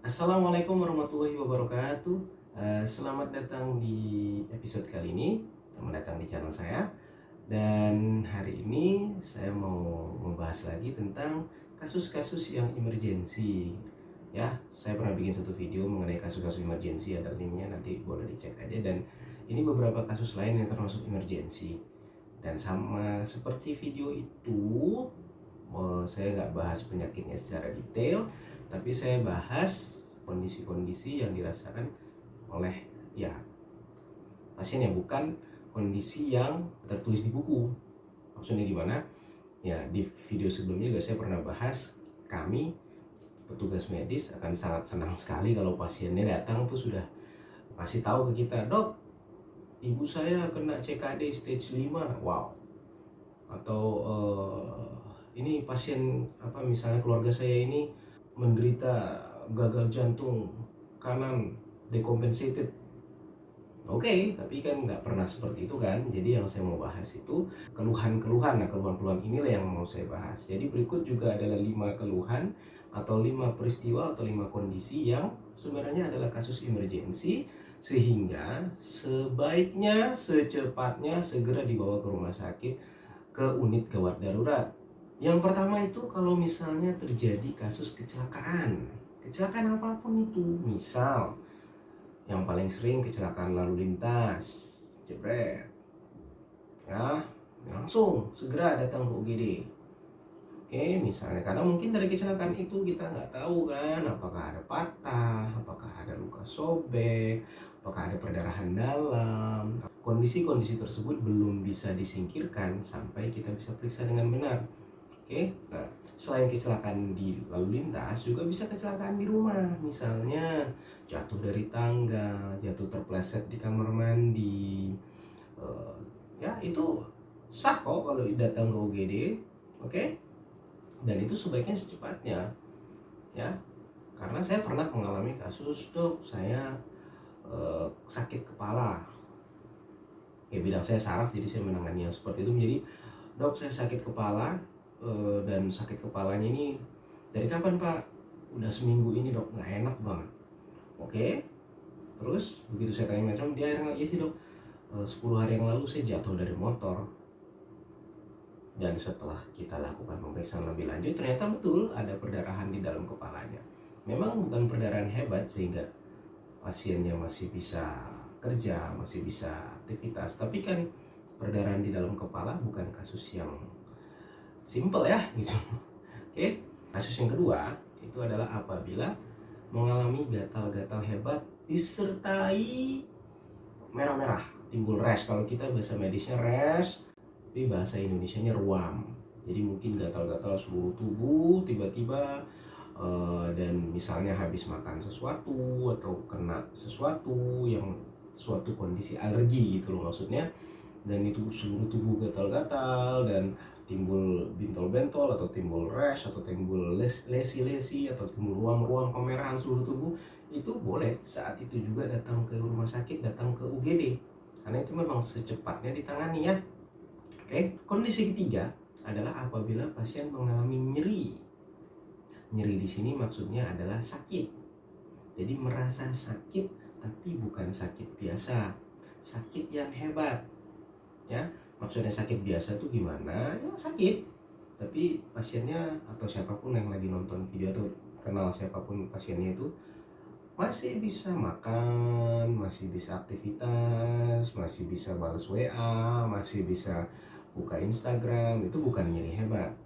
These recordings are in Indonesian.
Assalamualaikum warahmatullahi wabarakatuh. Selamat datang di episode kali ini. Selamat datang di channel saya. Dan hari ini saya mau membahas lagi tentang kasus-kasus yang emergensi. Ya, saya pernah bikin satu video mengenai kasus-kasus emergensi, ada linknya, nanti boleh dicek aja. Dan ini beberapa kasus lain yang termasuk emergensi. Dan sama seperti video itu, saya nggak bahas penyakitnya secara detail, tapi saya bahas kondisi-kondisi yang dirasakan oleh ya pasien, yang bukan kondisi yang tertulis di buku. Maksudnya gimana? Ya, di video sebelumnya juga saya pernah bahas, kami petugas medis akan sangat senang sekali kalau pasiennya datang tuh sudah kasih tahu ke kita, "Dok, ibu saya kena CKD stage 5." Wow. Atau ini pasien misalnya keluarga saya ini menderita gagal jantung kanan decompensated. Oke, tapi kan nggak pernah seperti itu kan. Jadi yang saya mau bahas itu keluhan-keluhan. Nah, keluhan-keluhan inilah yang mau saya bahas. Jadi berikut juga adalah 5 keluhan atau 5 peristiwa atau 5 kondisi yang sebenarnya adalah kasus emergensi, sehingga sebaiknya secepatnya segera dibawa ke rumah sakit, ke unit gawat darurat. Yang pertama itu kalau misalnya terjadi kasus kecelakaan. Kecelakaan apapun itu, misal yang paling sering kecelakaan lalu lintas, jebret, ya langsung segera datang ke UGD. Oke, misalnya karena mungkin dari kecelakaan itu kita nggak tahu kan, apakah ada patah, apakah ada luka sobek, apakah ada perdarahan dalam. Kondisi-kondisi tersebut belum bisa disingkirkan sampai kita bisa periksa dengan benar. Oke, nah selain kecelakaan di lalu lintas, juga bisa kecelakaan di rumah. Misalnya jatuh dari tangga, jatuh terpleset di kamar mandi. Eh, ya itu sah kok kalau datang ke UGD, oke? Dan itu sebaiknya secepatnya, ya. Karena saya pernah mengalami kasus, "Dok, saya sakit kepala." Ya, bidang saya saraf, jadi saya menangani yang seperti itu. Jadi, "Dok, saya sakit kepala, dan sakit kepalanya ini dari kapan, Pak?" "Udah seminggu ini, Dok, nggak enak banget." Oke, terus begitu saya tanya macam dia, "Iya sih, Dok, 10 hari yang lalu saya jatuh dari motor." Dan setelah kita lakukan pemeriksaan lebih lanjut, ternyata betul ada perdarahan di dalam kepalanya. Memang bukan perdarahan hebat sehingga pasiennya masih bisa kerja, masih bisa aktivitas, tapi kan perdarahan di dalam kepala bukan kasus yang simple ya gitu. Oke, kasus yang kedua itu adalah apabila mengalami gatal-gatal hebat disertai merah-merah, timbul rash. Kalau kita bahasa medisnya rash, di bahasa Indonesianya ruam. Jadi mungkin gatal-gatal seluruh tubuh tiba-tiba, dan misalnya habis makan sesuatu atau kena sesuatu yang suatu kondisi alergi gitu loh maksudnya, dan itu seluruh tubuh gatal-gatal dan timbul bintol-bentol atau timbul rash atau timbul lesi-lesi atau timbul ruam-ruam kemerahan seluruh tubuh, itu boleh saat itu juga datang ke rumah sakit, datang ke UGD, karena itu memang secepatnya ditangani ya. Oke, kondisi ketiga adalah apabila pasien mengalami nyeri. Nyeri di sini maksudnya adalah sakit. Jadi merasa sakit tapi bukan sakit biasa, sakit yang hebat. Ya, maksudnya sakit biasa tuh gimana? Ya sakit, tapi pasiennya atau siapapun yang lagi nonton video tuh kenal siapapun pasiennya itu masih bisa makan, masih bisa aktivitas, masih bisa balas WA, masih bisa buka Instagram. Itu bukan nyeri hebat.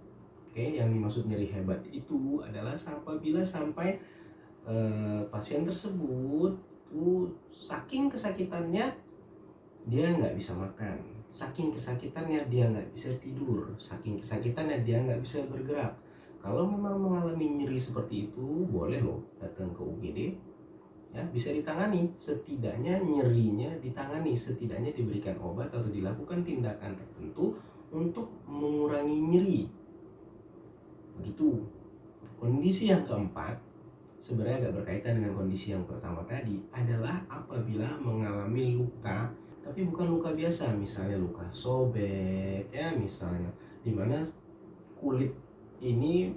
Oke, yang dimaksud nyeri hebat itu adalah apabila sampai pasien tersebut tuh saking kesakitannya dia nggak bisa makan, saking kesakitannya dia nggak bisa tidur, saking kesakitannya dia nggak bisa bergerak. Kalau memang mengalami nyeri seperti itu, boleh loh datang ke UGD, ya bisa ditangani. Setidaknya nyerinya ditangani, setidaknya diberikan obat atau dilakukan tindakan tertentu untuk mengurangi nyeri. Begitu. Kondisi yang keempat sebenarnya agak berkaitan dengan kondisi yang pertama tadi, adalah apabila mengalami luka, tapi bukan luka biasa, misalnya luka sobek ya, misalnya dimana kulit ini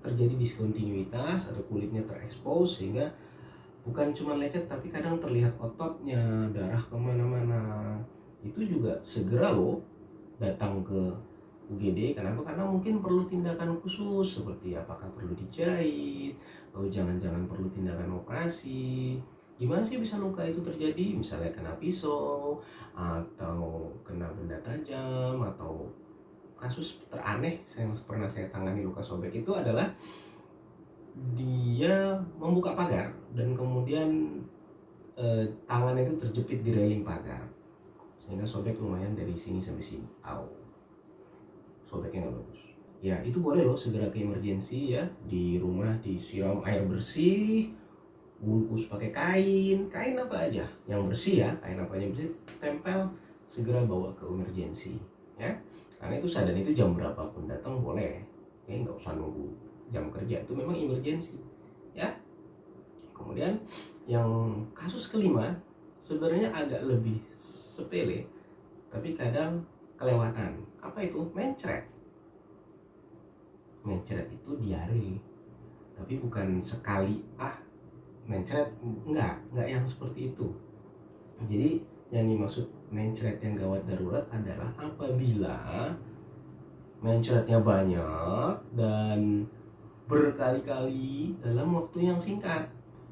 terjadi diskontinuitas, ada kulitnya terekspos sehingga bukan cuma lecet tapi kadang terlihat ototnya, darah kemana-mana. Itu juga segera loh datang ke UGD. Kenapa? Karena mungkin perlu tindakan khusus seperti apakah perlu dijahit atau jangan-jangan perlu tindakan operasi. Gimana sih bisa luka itu terjadi? Misalnya kena pisau atau kena benda tajam, atau kasus teraneh yang pernah saya tangani luka sobek itu adalah dia membuka pagar dan kemudian tangan itu terjepit di railing pagar sehingga sobek lumayan dari sini sampai sini. Sobeknya nggak bagus. Ya itu boleh loh segera ke emergency ya, di rumah disiram air bersih, bungkus pakai kain apa aja yang bersih ya, kain apa aja bersih, tempel, segera bawa ke emergency ya. Karena itu dan itu jam berapapun datang boleh, ya nggak usah nunggu jam kerja, itu memang emergency ya. Kemudian yang kasus kelima sebenarnya agak lebih sepele tapi kadang kelewatan. Apa itu? Mencret. Mencret itu diare, tapi bukan sekali mencret, enggak yang seperti itu. Jadi yang dimaksud mencret yang gawat darurat adalah apabila mencretnya banyak dan berkali-kali dalam waktu yang singkat.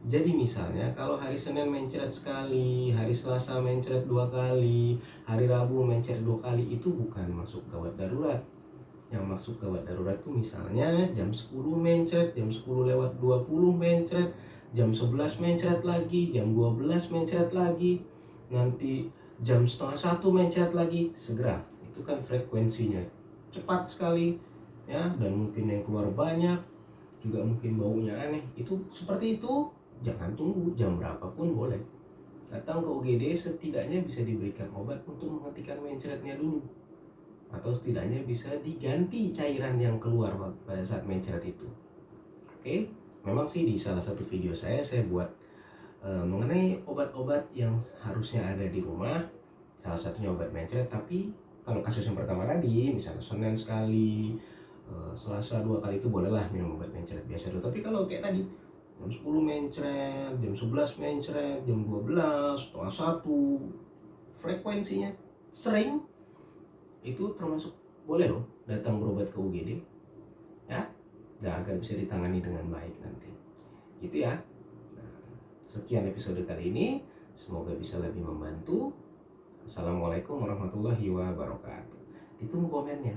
Jadi misalnya kalau hari Senin mencret sekali, hari Selasa mencret 2 kali, hari Rabu mencret 2 kali, itu bukan masuk gawat darurat. Yang masuk gawat darurat itu misalnya jam 10 mencret, jam 10 lewat 20 mencret, jam 11 mencret lagi, jam 12 mencret lagi, nanti jam setengah 1 mencret lagi, segera. Itu kan frekuensinya cepat sekali ya, dan mungkin yang keluar banyak, juga mungkin baunya aneh. Itu seperti itu, jangan tunggu, jam berapapun boleh datang ke UGD. Setidaknya bisa diberikan obat untuk menghentikan mencretnya dulu, atau setidaknya bisa diganti cairan yang keluar pada saat mencret itu. Oke, memang sih di salah satu video saya buat mengenai obat-obat yang harusnya ada di rumah, salah satunya obat mencret. Tapi kalau kasus yang pertama tadi, misalnya Senin sekali, Selasa 2 kali, itu bolehlah minum obat mencret biasa dulu. Tapi kalau kayak tadi jam 10 mencret, jam 11 mencret, jam 12, setengah 1, frekuensinya sering, itu termasuk boleh loh datang berobat ke UGD ya, dan agar bisa ditangani dengan baik nanti. Gitu ya. Nah, sekian episode kali ini, semoga bisa lebih membantu. Assalamualaikum warahmatullahi wabarakatuh. Ditunggu komennya.